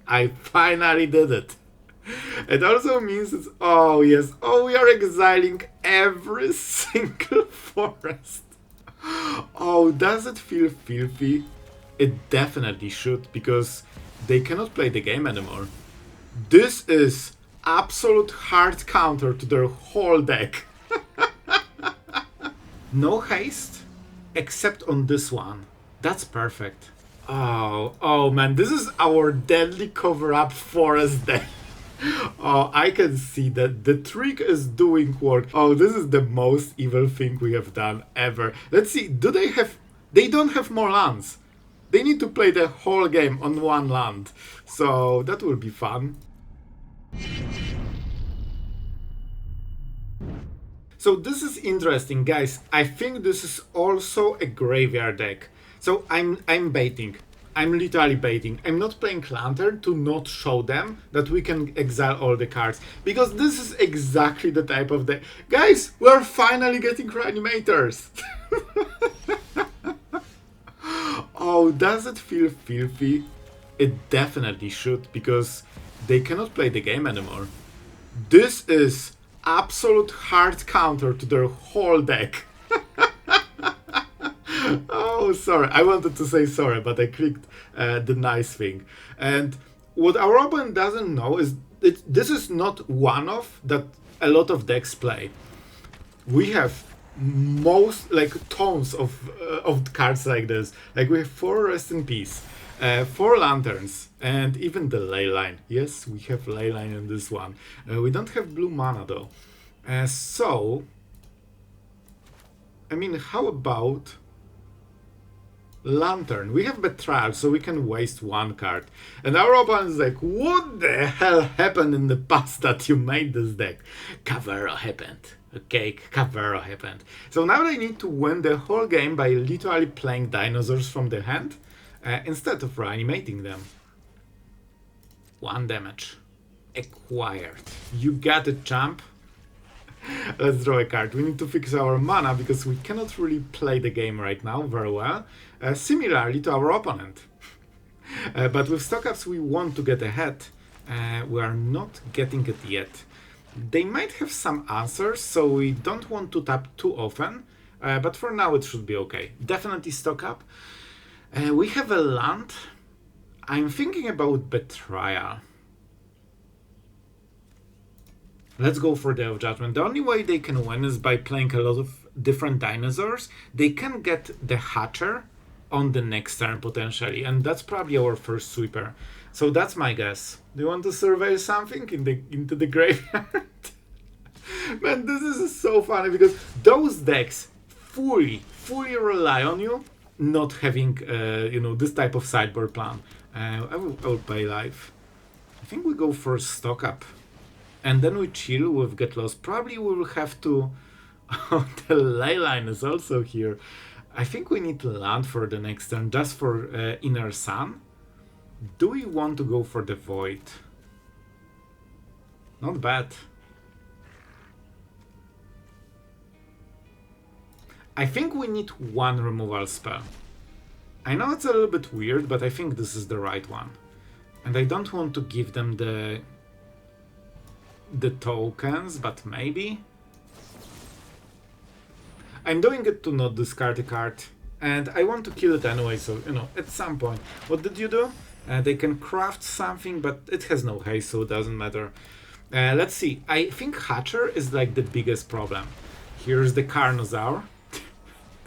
I finally did it. It also means it's, oh yes, oh, we are exiling every single forest. Oh, does it feel filthy? It definitely should, because they cannot play the game anymore. This is absolute hard counter to their whole deck. No haste, except on this one. That's perfect. Oh man, this is our deadly cover-up forest deck. Oh, I can see that the trick is doing work. Oh, this is the most evil thing we have done ever. Let's see, do they have... They don't have more lands. They need to play the whole game on one land. So that will be fun. So this is interesting, guys. I think this is also a graveyard deck. So I'm baiting. I'm literally baiting. I'm not playing Lantern to not show them that we can exile all the cards. Because this is exactly the type of deck. Guys, we're finally getting Reanimators. Oh, does it feel filthy? It definitely should, because they cannot play the game anymore. This is absolute hard counter to their whole deck. Oh, sorry. I wanted to say sorry, but I clicked the nice thing. And what our opponent doesn't know is that this is not one of that a lot of decks play. We have most, like, tons of cards like this. Like, we have 4 Rest in Peace, 4 Lanterns, and even the Leyline. Yes, we have Leyline in this one. We don't have blue mana though. So, I mean, how about Lantern? We have Betrayal, so we can waste 1 card. And our opponent is like, what the hell happened in the past that you made this deck? Cavero happened. Okay, Cavero happened. So now they need to win the whole game by literally playing dinosaurs from the hand instead of reanimating them. 1 damage. Acquired. You got a champ. Let's draw a card. We need to fix our mana because we cannot really play the game right now very well. Similarly to our opponent. But with stock-ups we want to get ahead. We are not getting it yet. They might have some answers, so we don't want to tap too often. But for now it should be okay. Definitely stock up. We have a land. I'm thinking about Betrayal. Let's go for Day of Judgment. The only way they can win is by playing a lot of different dinosaurs. They can get the Hatcher on the next turn potentially, and that's probably our first sweeper. So that's my guess. Do you want to survey something into the graveyard? Man, this is so funny because those decks fully rely on you not having this type of sideboard plan. I will pay life. I think we go for stock up. And then we chill with Get Lost. Probably we will have to... Oh, the Leyline is also here. I think we need to land for the next turn, just for Inner Sun. Do we want to go for the Void? Not bad. I think we need 1 removal spell. I know it's a little bit weird, but I think this is the right one. And I don't want to give them the tokens, but maybe. I'm doing it to not discard a card, and I want to kill it anyway, so, at some point. What did you do? They can craft something, but it has no haste, so it doesn't matter. Let's see. I think Hatcher is like the biggest problem. Here's the Carnosaur.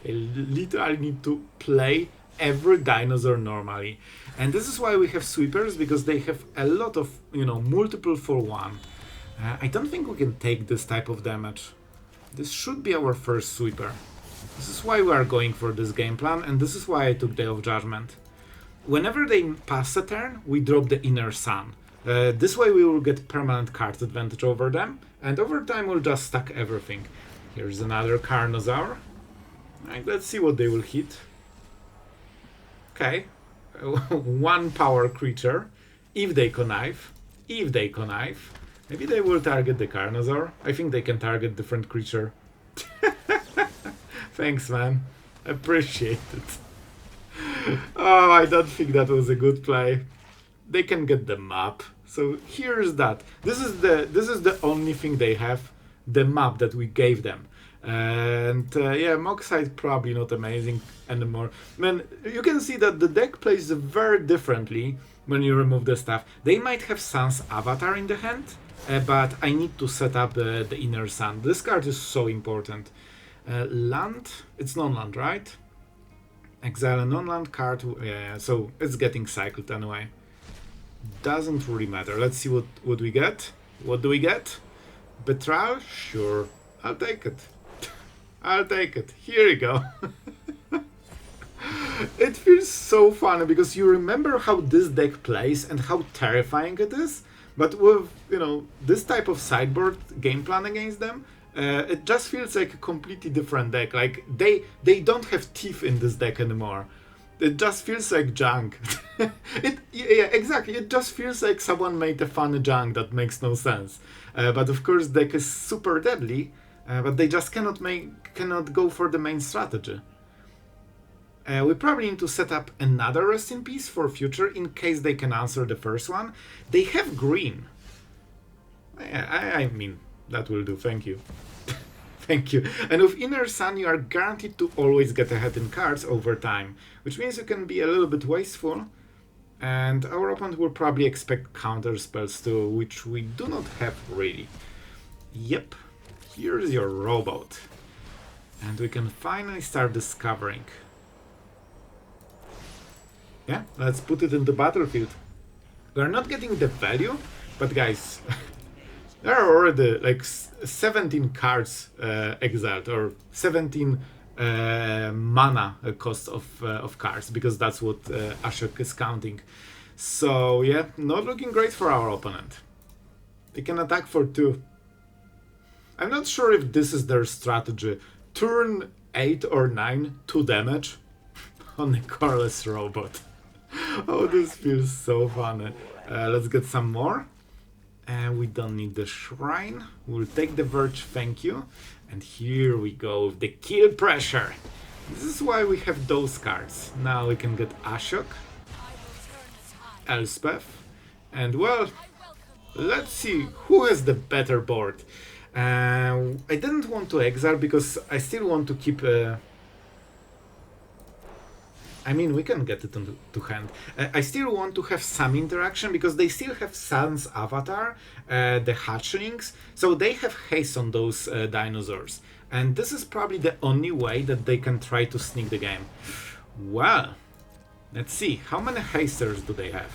They literally need to play every dinosaur normally. And this is why we have sweepers, because they have a lot of, multiple for 1. I don't think we can take this type of damage. This should be our first sweeper. This is why we are going for this game plan, and this is why I took Day of Judgment. Whenever they pass a turn, we drop the Inner Sun. This way we will get permanent card advantage over them, and over time we'll just stack everything. Here's another Carnosaur. Let's see what they will hit. Okay. 1 power creature. If they connive. Maybe they will target the Carnosaur. I think they can target different creature. Thanks, man. Appreciate it. Oh, I don't think that was a good play. they can get the map. So here's that. This is the only thing they have, the map that we gave them. And yeah, Moxide probably not amazing anymore. Man, you can see that the deck plays very differently when you remove the stuff. They might have Sun's Avatar in the hand, but I need to set up the Inner Sun. This card is so important. Land, it's non-land, right? Exile a non-land card, yeah, so it's getting cycled anyway. Doesn't really matter. Let's see what we get. What do we get? Betrayal? Sure, I'll take it. I'll take it. Here you go. It feels so funny because you remember how this deck plays and how terrifying it is, but with, you know, this type of sideboard game plan against them, it just feels like a completely different deck. Like they don't have teeth in this deck anymore. It just feels like junk. Yeah, exactly. It just feels like someone made a fun junk that makes no sense. But of course, deck is super deadly. But they just cannot go for the main strategy. We probably need to set up another Rest in Peace for future in case they can answer the first one. They have green. I mean, that will do. Thank you. Thank you. And with Inner Sun, you are guaranteed to always get ahead in cards over time, which means you can be a little bit wasteful. And our opponent will probably expect counter spells too, which we do not have really. Yep. Here's your robot. And we can finally start discovering. Yeah, let's put it in the battlefield. We're not getting the value, but guys, there are already like 17 cards exiled, or 17 mana cost of cards, because that's what Ashiok is counting. So yeah, not looking great for our opponent. They can attack for 2. I'm not sure if this is their strategy. Turn 8 or 9, 2 damage on a colorless robot. Oh, this feels so funny. Let's get some more. And we don't need the shrine. We'll take the Verge, thank you. And here we go with the kill pressure. This is why we have those cards. Now we can get Ashiok, Elspeth, and well, let's see who has the better board. I didn't want to exile because I still want to keep... I mean, we can get it to hand. I still want to have some interaction because they still have Sun's Avatar, the hatchlings, so they have haste on those dinosaurs. And this is probably the only way that they can try to sneak the game. Well, let's see. How many hasters do they have?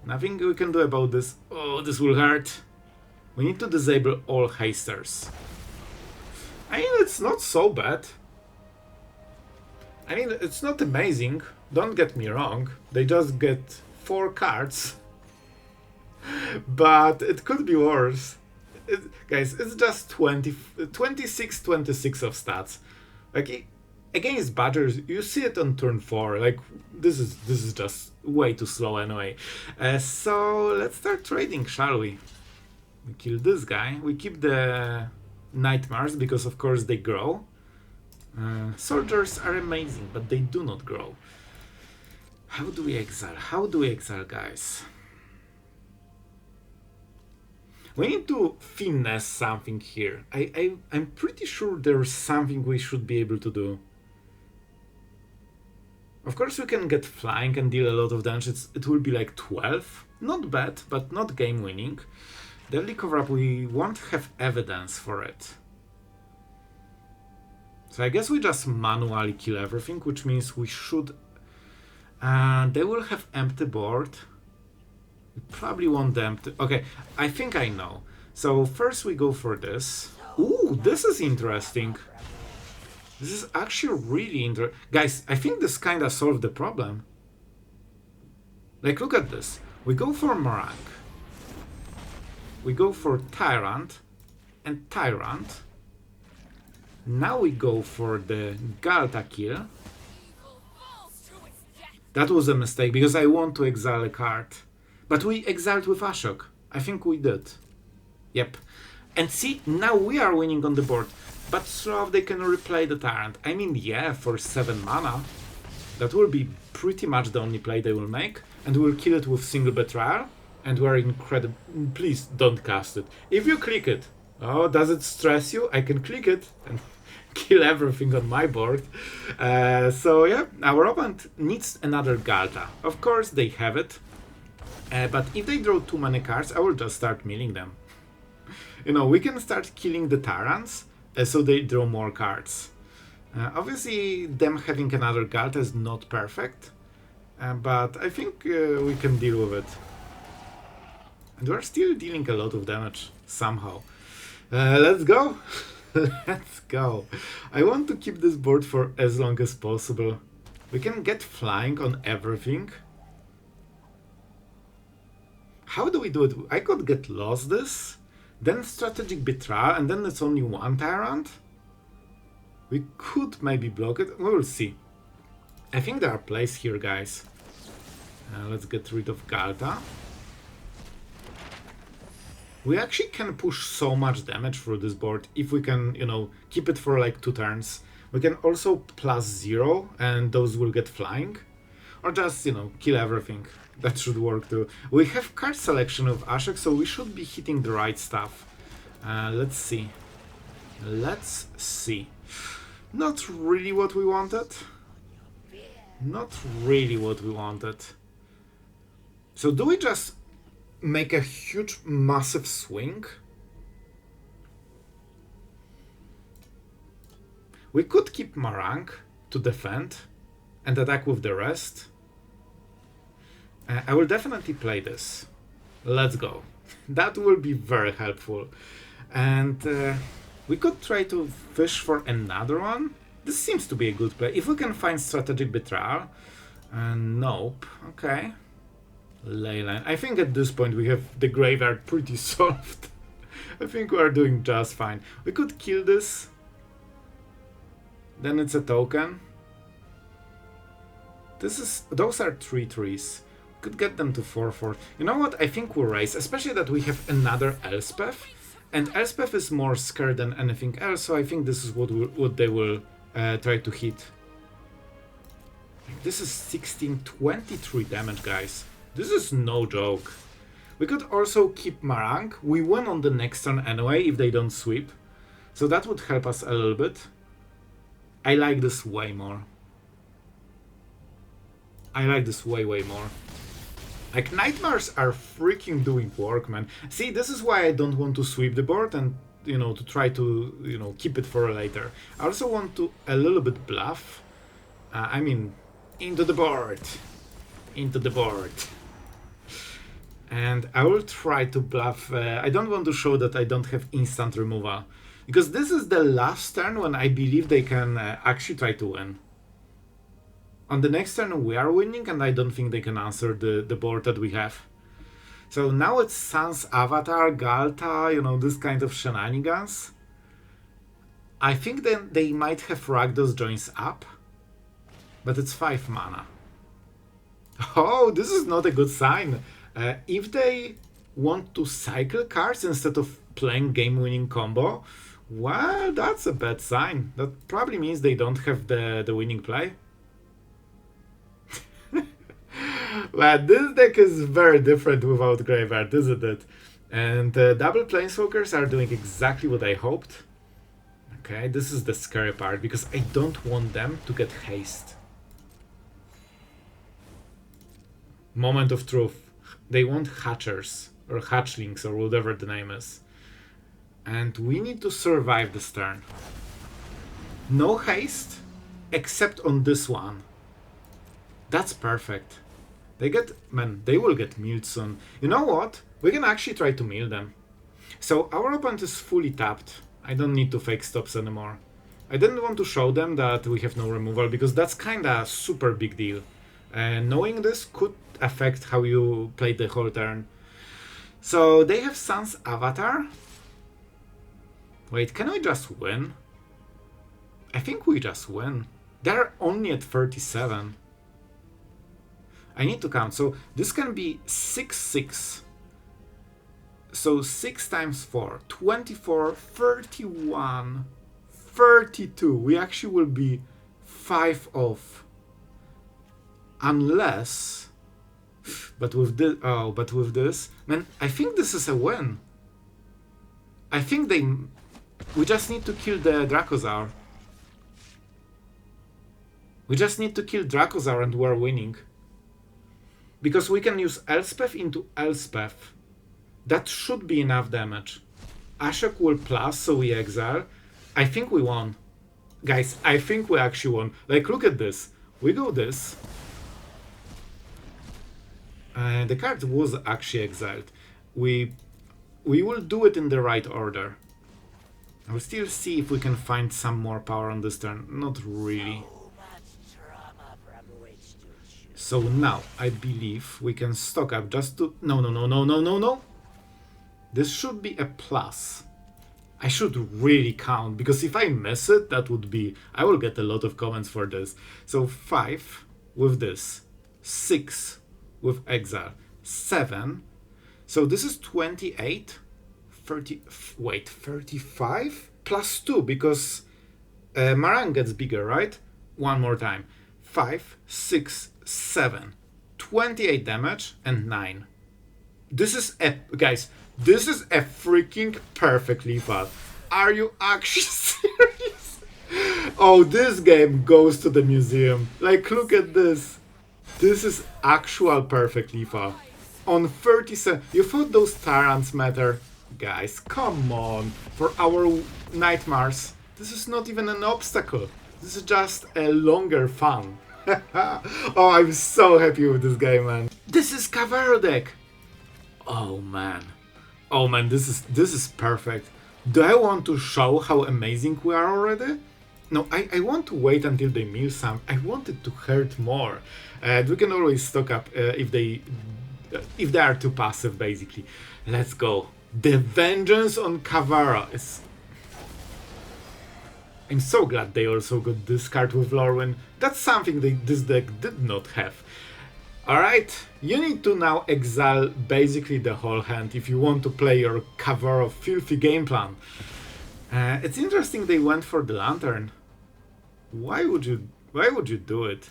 Nothing we can do about this. Oh, this will hurt. We need to disable all hasters. I mean, it's not so bad. I mean, it's not amazing, don't get me wrong. They just get 4 cards. But it could be worse. Guys, it's just 26 of stats. Like, against Badgers, you see it on turn 4. Like, this is just way too slow anyway. So, let's start trading, shall we? We kill this guy. We keep the Nightmares because, of course, they grow. Soldiers are amazing, but they do not grow. How do we exile? How do we exile, guys? We need to finesse something here. I'm pretty sure there's something we should be able to do. Of course, we can get flying and deal a lot of damage. It will be like 12. Not bad, but not game-winning. Deadly cover-up, we won't have evidence for it. So I guess we just manually kill everything, which means we should... they will have empty board. We probably want them to... Okay, I think I know. So first we go for this. Ooh, this is interesting. This is actually really interesting. Guys, I think this kind of solved the problem. Like, look at this. We go for Marang. We go for Tyrant and Tyrant. Now we go for the Galta kill. That was a mistake because I want to exile a card. But we exiled with Ashiok. I think we did. Yep. And see, now we are winning on the board. But Sloth, they can replay the Tyrant. I mean, yeah, for 7 mana. That will be pretty much the only play they will make. and we'll kill it with single betrayal, and we're incredible. Please don't cast it. If you click it, oh, does it stress you? I can click it and kill everything on my board. So yeah, our opponent needs another Galta. Of course they have it, but if they draw too many cards, I will just start milling them. You know, we can start killing the Tyrants, so they draw more cards. Obviously, them having another Galta is not perfect, but I think we can deal with it. And we're still dealing a lot of damage, somehow. Let's go! Let's go! I want to keep this board for as long as possible. We can get flying on everything. How do we do it? I could get lost this, then Strategic Betrayal, and then it's only one Tyrant? We could maybe block it. We'll see. I think there are plays here, guys. Let's get rid of Galta. We actually can push so much damage through this board if we can, you know, keep it for like 2 turns. We can also +0 and those will get flying. Or just, you know, kill everything. That should work too. We have card selection of Ashiok, so we should be hitting the right stuff. Let's see. Let's see. Not really what we wanted. Not really what we wanted. So do we just make a huge, massive swing? We could keep Marang to defend and attack with the rest. I will definitely play this. Let's go. That will be very helpful. And we could try to fish for another one. This seems to be a good play. If we can find Strategic Betrayal. Nope. Okay. Leyline. I think at this point we have the graveyard pretty solved. I think we are doing just fine. We could kill this. Then it's a token. Those are 3/3s. Could get them to 4/4. You know what? I think we'll raise, especially that we have another Elspeth. And Elspeth is more scared than anything else, so I think this is what they will try to hit. This is 1623 damage, guys. This is no joke. We could also keep Marang. We win on the next turn anyway if they don't sweep. So that would help us a little bit. I like this way more. I like this way more. Like, Nightmares are freaking doing work, man. See, this is why I don't want to sweep the board and, you know, to try to, you know, keep it for later. I also want to a little bit bluff. I mean, into the board. Into the board. And I will try to bluff. I don't want to show that I don't have instant removal. Because this is the last turn when I believe they can actually try to win. On the next turn we are winning, and I don't think they can answer the board that we have. So now it's Sun's Avatar, Galta, you know, this kind of shenanigans. I think then they might have Rakdos joins up, but it's 5 mana. Oh, this is not a good sign. If they want to cycle cards instead of playing game-winning combo, well, that's a bad sign. That probably means they don't have the winning play. Well, this deck is very different without Graveyard, isn't it? And double Planeswalkers are doing exactly what I hoped. Okay, this is the scary part, because I don't want them to get haste. Moment of truth. They want Hatchers, or Hatchlings, or whatever the name is. And we need to survive this turn. No haste, except on this one. That's perfect. They will get milled soon. You know what? We can actually try to mill them. So our opponent is fully tapped. I don't need to fake stops anymore. I didn't want to show them that we have no removal, because that's kinda super big deal. And knowing this could affect how you play the whole turn. So they have Sun's Avatar. Wait, can we just win? I think we just win. They're only at 37. I need to count. So this can be 6/6. So 6 times 4, 24, 31, 32. We actually will be 5 off. Unless... But with this, oh, but with this, man, I think this is a win. I think we just need to kill the Dracozaur. We just need to kill Dracozaur and we're winning. Because we can use Elspeth into Elspeth. That should be enough damage. Ashiok will plus, so we exile. I think we won. Guys, I think we actually won. Like, look at this. We go this. The card was actually exiled. We will do it in the right order. I will still see if we can find some more power on this turn. Not really. So now, I believe we can stock up just to... No. This should be a plus. I should really count, because if I miss it, that would be... I will get a lot of comments for this. So 5 with this. 6 with exile. 7. So this is 28. 30... Wait, 35? Plus 2, because Marang gets bigger, right? One more time. 5, 6, 7. 28 damage and 9. This is a... Guys, this is a freaking perfect lethal. Are you actually serious? Oh, this game goes to the museum. Like, look at this. This is actual perfect lethal. On 37... You thought those Tyrants matter? Guys, come on. For our nightmares, this is not even an obstacle. This is just a longer fun. Oh, I'm so happy with this game, man. This is Cavero deck. Oh man, this is perfect. Do I want to show how amazing we are already? No, I want to wait until they mill some. I want it to hurt more. We can always stock up if they are too passive, basically. Let's go. The vengeance on Cavero is... I'm so glad they also got this card with Lorwyn. That's something this deck did not have. Alright, you need to now exile basically the whole hand if you want to play your Cavero filthy game plan. It's interesting they went for the Lantern. Why would you do it?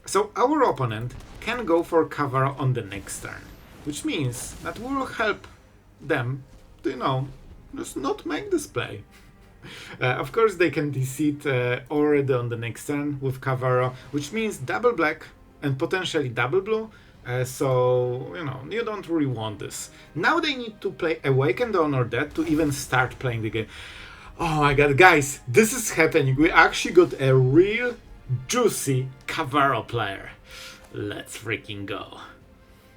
So our opponent can go for Cavero on the next turn, which means that we will help them to, you know, just not make this play. Of course they can deceit already on the next turn with Cavero, which means double black and potentially double blue, so, you know, you don't really want this. Now they need to play Awakened or Dead to even start playing the game. Oh my god, guys, this is happening. We actually got a real juicy Cavero player. Let's freaking go.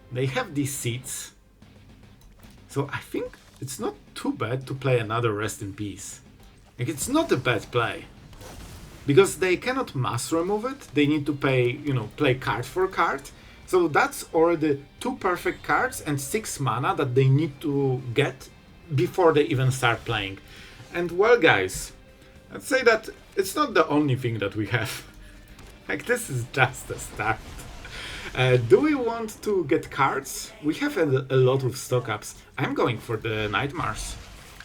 They have these seats, so I think it's not too bad to play another Rest in Peace. Like, it's not a bad play. Because they cannot mass remove it, they need to pay, you know, play card for card. So that's already 2 perfect cards and 6 mana that they need to get before they even start playing. And well, guys, let's say that it's not the only thing that we have. Like, this is just a start. Do we want to get cards? We have a lot of stock ups. I'm going for the Nightmares.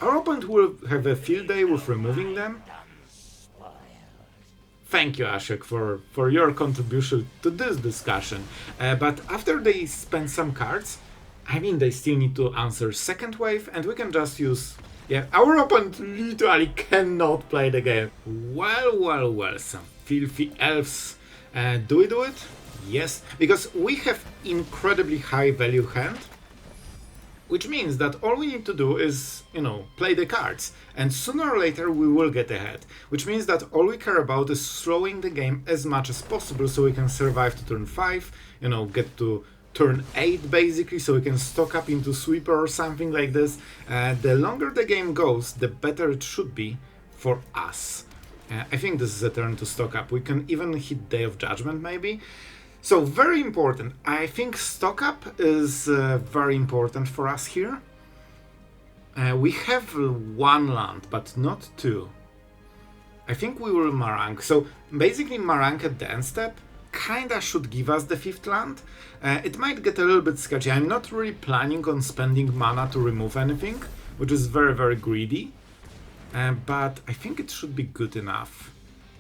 Our opponent will have a field day with removing them. Thank you, Ashiok, for your contribution to this discussion. But after they spend some cards, I mean, they still need to answer second wave, and we can just use... Yeah, our opponent literally cannot play the game. Well, some filthy elves. Do we do it? Yes, because we have incredibly high value hand, which means that all we need to do is, you know, play the cards, and sooner or later we will get ahead, which means that all we care about is slowing the game as much as possible so we can survive to turn 5, you know, get to turn 8 basically, so we can stock up into Sweeper or something like this. The longer the game goes, the better it should be for us. I think this is a turn to stock up. We can even hit Day of Judgment maybe. So, very important. I think stock up is very important for us here. We have 1 land, but not 2. I think we will Marang. So, basically Marang at the end step kinda should give us the 5th land. It might get a little bit sketchy. I'm not really planning on spending mana to remove anything, which is very, very greedy. But I think it should be good enough.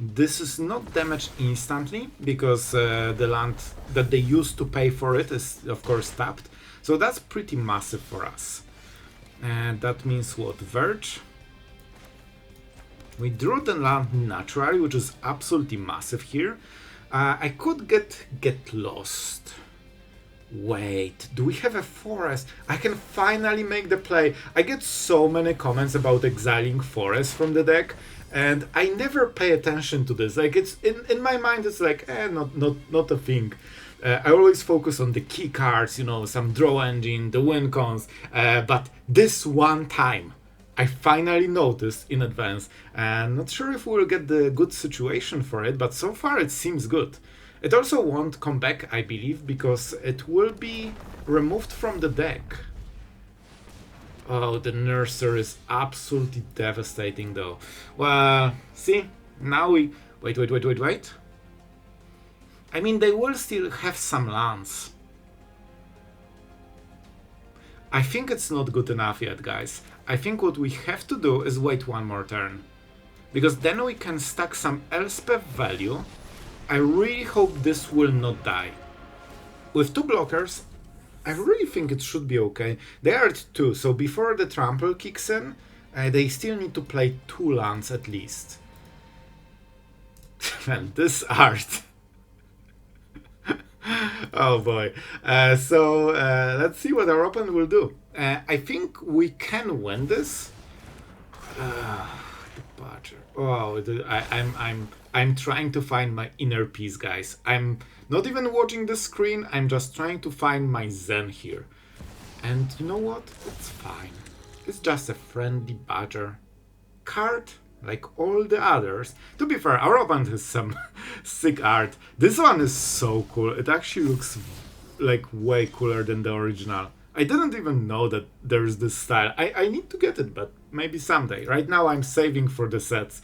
This is not damaged instantly because the land that they used to pay for it is of course tapped. So that's pretty massive for us. And that means what? Verge. We drew the land naturally, which is absolutely massive here. I could get lost. Wait, do we have a forest? I can finally make the play. I get so many comments about exiling forest from the deck, and I never pay attention to this. Like, it's in my mind, it's like, not a thing. I always focus on the key cards, you know, some draw engine, the win cons, but this one time, I finally noticed in advance, and not sure if we'll get the good situation for it, but so far it seems good. It also won't come back, I believe, because it will be removed from the deck. Oh, the nursery is absolutely devastating though. Well, see, now we... Wait. I mean, they will still have some lands. I think it's not good enough yet, guys. I think what we have to do is wait one more turn. Because then we can stack some Elspeth value. I really hope this will not die. With 2 blockers, I really think it should be okay. They are at 2, so before the trample kicks in, they still need to play 2 lands at least. Man, this art. Oh boy. So let's see what our opponent will do. I think we can win this. The Badger. Oh, I'm trying to find my inner peace, guys. I'm not even watching the screen. I'm just trying to find my zen here. And you know what? It's fine. It's just a friendly Badger card, like all the others. To be fair, our opponent has some sick art. This one is so cool. It actually looks like way cooler than the original. I didn't even know that there's this style. I need to get it, but maybe someday. Right now I'm saving for the sets.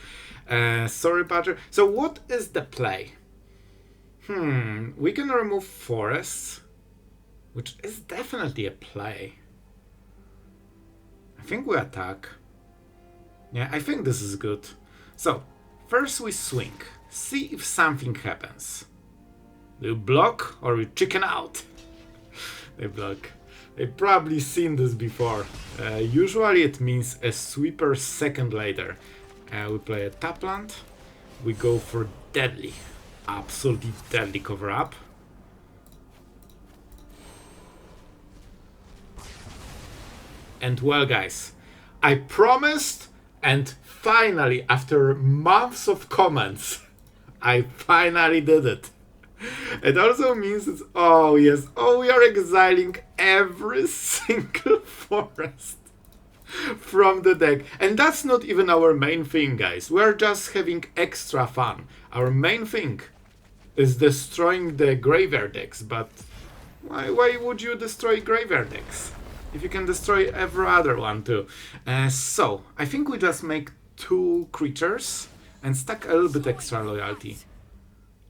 Sorry, Badger. So what is the play? We can remove forests, which is definitely a play. I think we attack. Yeah, I think this is good. So, first we swing. See if something happens. Do you block or you chicken out? They block. They've probably seen this before. Usually it means a sweeper second later. We play a tap land. We go for deadly. Absolutely deadly cover up. And well, guys, I promised, and finally, after months of comments, I finally did it. It also means it's, oh yes, oh, we are exiling every single forest from the deck. And that's not even our main thing, guys. We're just having extra fun. Our main thing is destroying the graveyard decks, but why would you destroy graveyard decks if you can destroy every other one too? So, I think we just make 2 creatures and stack a little bit extra loyalty.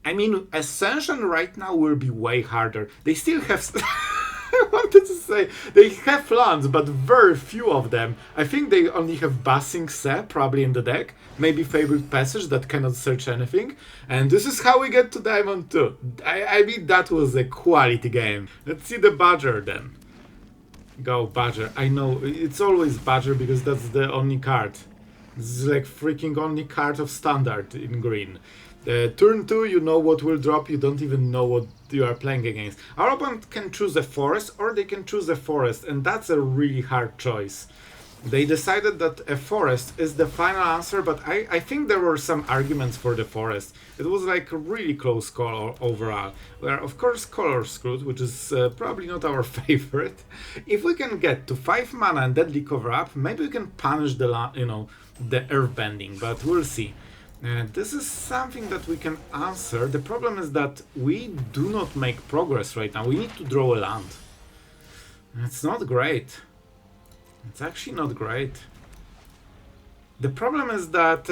I mean, Ascension right now will be way harder. They still have... I wanted to say, they have lands, but very few of them. I think they only have Basing Se, probably in the deck. Maybe Fabled Passage that cannot search anything. And this is how we get to Diamond 2. I mean, that was a quality game. Let's see the Badger then. Go, Badger. I know, it's always Badger because that's the only card. This is like freaking only card of standard in green. Turn 2, you know what will drop, you don't even know what you are playing against. Our opponent can choose a forest or they can choose a forest, and that's a really hard choice. They decided that a forest is the final answer, but I think there were some arguments for the forest. It was like a really close call overall. We are of course color screwed, which is probably not our favorite. If we can get to 5 mana and deadly cover up, maybe we can punish the the earthbending, but we'll see. This is something that we can answer. The problem is that we do not make progress right now. We need to draw a land. It's not great. It's actually not great. The problem is that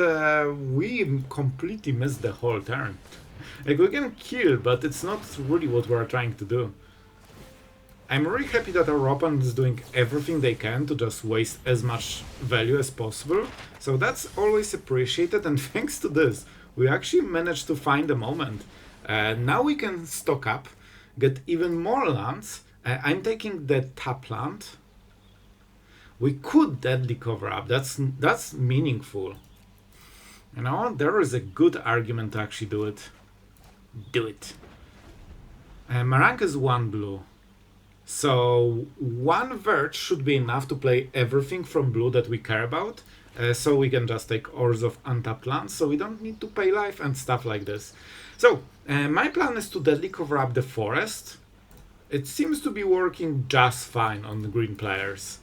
we completely missed the whole turn. Like, we can kill, but it's not really what we're trying to do. I'm really happy that our opponent is doing everything they can to just waste as much value as possible. So that's always appreciated, and thanks to this, We actually managed to find a moment. Now we can stock up, get even more lands. I'm taking the tap land. We could deadly cover up. That's meaningful. You know, there is a good argument to actually do it. Do it. Marang is 1 blue. So 1 Verge should be enough to play everything from blue that we care about. So we can just take Ores of Untapped lands, so we don't need to pay life and stuff like this. So my plan is to deadly cover up the forest. It seems to be working just fine on the green players.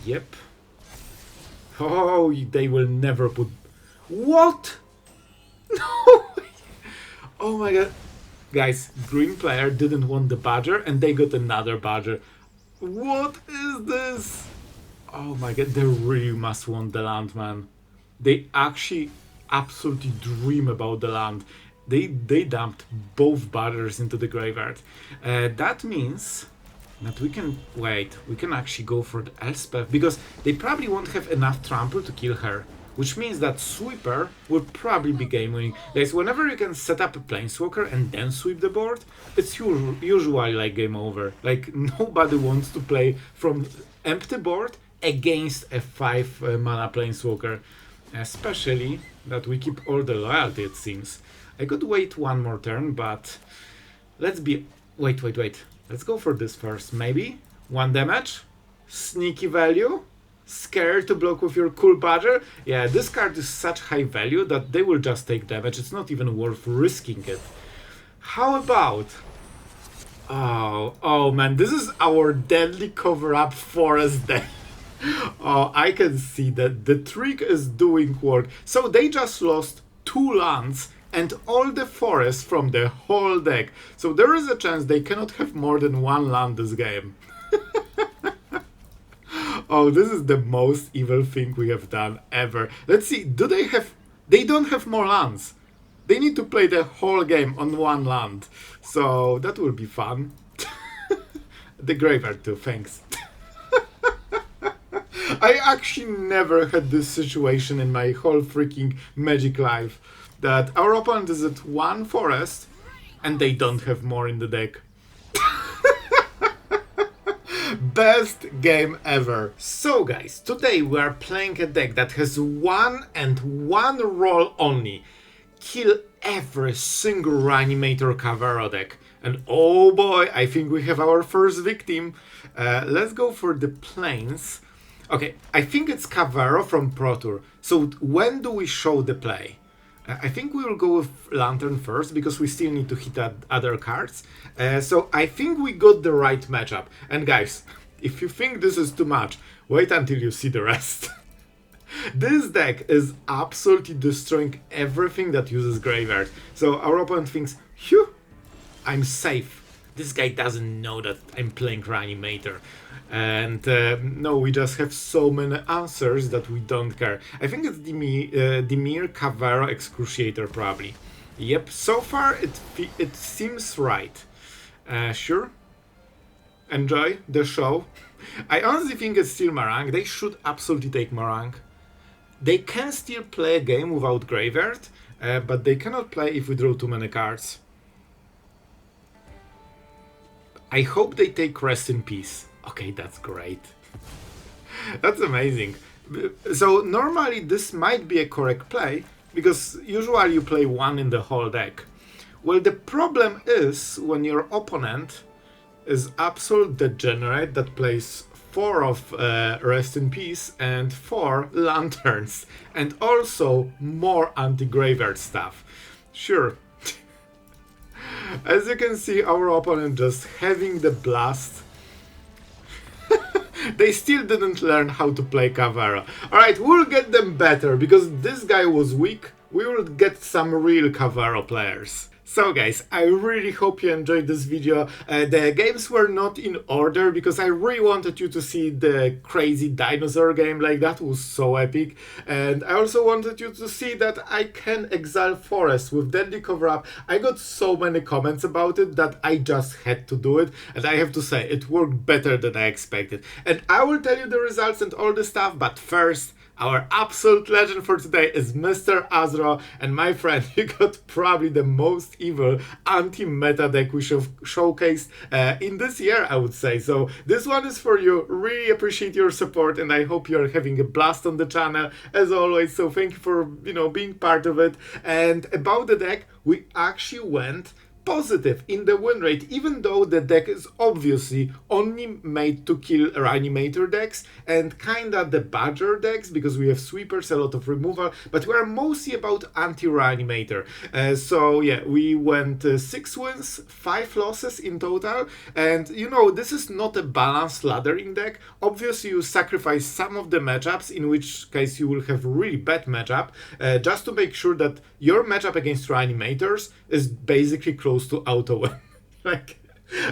Yep. Oh, they will never put... What? No! Oh my god. Guys, green player didn't want the badger and they got another badger. What is this? Oh my god, they really must want the land, man. They actually absolutely dream about the land. They dumped both badgers into the graveyard. That means that we can... Wait, we can actually go for the Elspeth because they probably won't have enough trample to kill her. Which means that Sweeper will probably be game winning. Guys, whenever you can set up a Planeswalker and then sweep the board, it's usually like game over. Like, nobody wants to play from empty board against a 5 mana Planeswalker. Especially that we keep all the loyalty, it seems. I could wait one more turn, but let's be... Wait. Let's go for this first. Maybe 1 damage, sneaky value, scared to block with your cool badger. Yeah, this card is such high value that they will just take damage. It's not even worth risking it. How about... Oh man, this is our deadly cover-up forest deck. Oh, I can see that the trick is doing work. So they just lost 2 lands and all the forests from the whole deck. So there is a chance they cannot have more than 1 land this game. Oh, this is the most evil thing we have done ever. Let's see, do they have... They don't have more lands. They need to play the whole game on 1 land. So that will be fun. The graveyard too, thanks. I actually never had this situation in my whole freaking Magic life. That our opponent is at 1 forest and they don't have more in the deck. Best game ever. So guys, today we are playing a deck that has 1 and 1 role only. Kill every single Reanimator Cavero deck. And oh boy, I think we have our first victim. Let's go for the planes. Okay, I think it's Cavero from Pro Tour. So when do we show the play? I think we will go with Lantern first because we still need to hit other cards. So I think we got the right matchup. And guys, if you think this is too much, wait until you see the rest. This deck is absolutely destroying everything that uses graveyard. So our opponent thinks, phew, I'm safe. This guy doesn't know that I'm playing Reanimator. And no, we just have so many answers that we don't care. I think it's Dimir Cavero Excruciator probably. Yep, so far it seems right. Sure. Enjoy the show. I honestly think it's still Marang. They should absolutely take Marang. They can still play a game without graveyard, but they cannot play if we draw too many cards. I hope they take Rest in Peace. Okay, that's great. That's amazing. So normally this might be a correct play, because usually you play 1 in the whole deck. Well, the problem is when your opponent is absolute degenerate that plays 4 of Rest in Peace and 4 Lanterns, and also more anti-graveyard stuff. Sure. As you can see, our opponent just having the blast. They still didn't learn how to play Cavero. Alright, we'll get them better, because this guy was weak. We will get some real Cavero players. So guys, I really hope you enjoyed this video. The games were not in order because I really wanted you to see the crazy dinosaur game. Like, that was so epic. And I also wanted you to see that I can exile forest with Deadly Cover-Up. I got so many comments about it that I just had to do it. And I have to say, it worked better than I expected. And I will tell you the results and all the stuff, but first, Our absolute legend for today is Mr. Azro, and my friend, you got probably the most evil anti-meta deck we showcased in this year, I would say. So this one is for you. Really appreciate your support, and I hope you're having a blast on the channel as always. So thank you for being part of it. And about the deck, we actually went positive in the win rate, even though the deck is obviously only made to kill Reanimator decks and kinda the Badger decks because we have sweepers, a lot of removal, but we're mostly about anti-Reanimator. So yeah, we went 6 wins, 5 losses in total, and this is not a balanced laddering deck. Obviously you sacrifice some of the matchups, in which case you will have really bad matchup, just to make sure that your matchup against Reanimators is basically close to auto win.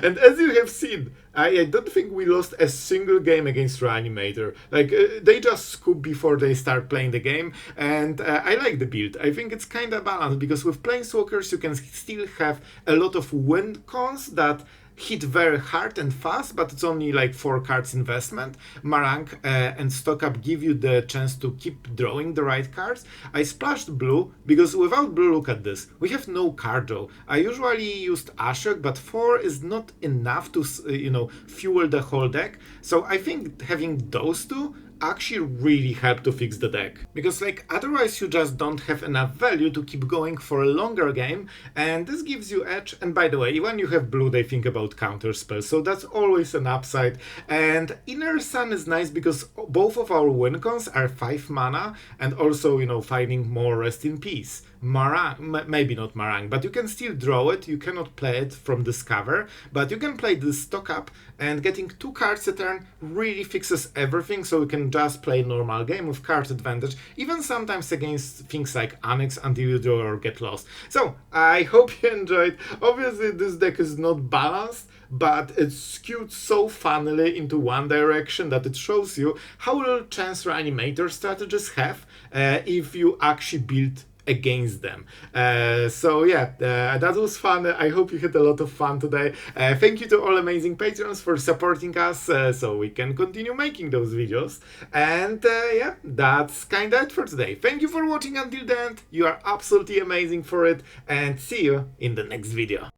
And as you have seen, I don't think we lost a single game against Reanimator. They just scoop before they start playing the game, and I like the build. I think it's kind of balanced because with Planeswalkers you can still have a lot of win cons that hit very hard and fast, but it's only like 4 cards investment. Marang and Stock Up give you the chance to keep drawing the right cards. I splashed blue because without blue, look at this, we have no card draw. I usually used Ashiok, but 4 is not enough to fuel the whole deck. So I think having those two actually really help to fix the deck, because otherwise you just don't have enough value to keep going for a longer game, and this gives you edge. And by the way, when you have blue, they think about counter spells, so that's always an upside. And Inner Sun is nice because both of our win cons are 5 mana, and also finding more Rest in Peace. Marang, maybe not Marang, but you can still draw it. You cannot play it from Discover, but you can play this Stock Up, and getting 2 cards a turn really fixes everything, so you can just play normal game with card advantage, even sometimes against things like Annex until you draw or get lost. So I hope you enjoyed. Obviously this deck is not balanced, but it's skewed so funnily into one direction that it shows you how little chance Reanimator strategies have if you actually build against them. So yeah, that was fun. I hope you had a lot of fun today. Thank you to all amazing patrons for supporting us so we can continue making those videos. And yeah, that's kinda it for today. Thank you for watching until the end. You are absolutely amazing for it, and see you in the next video.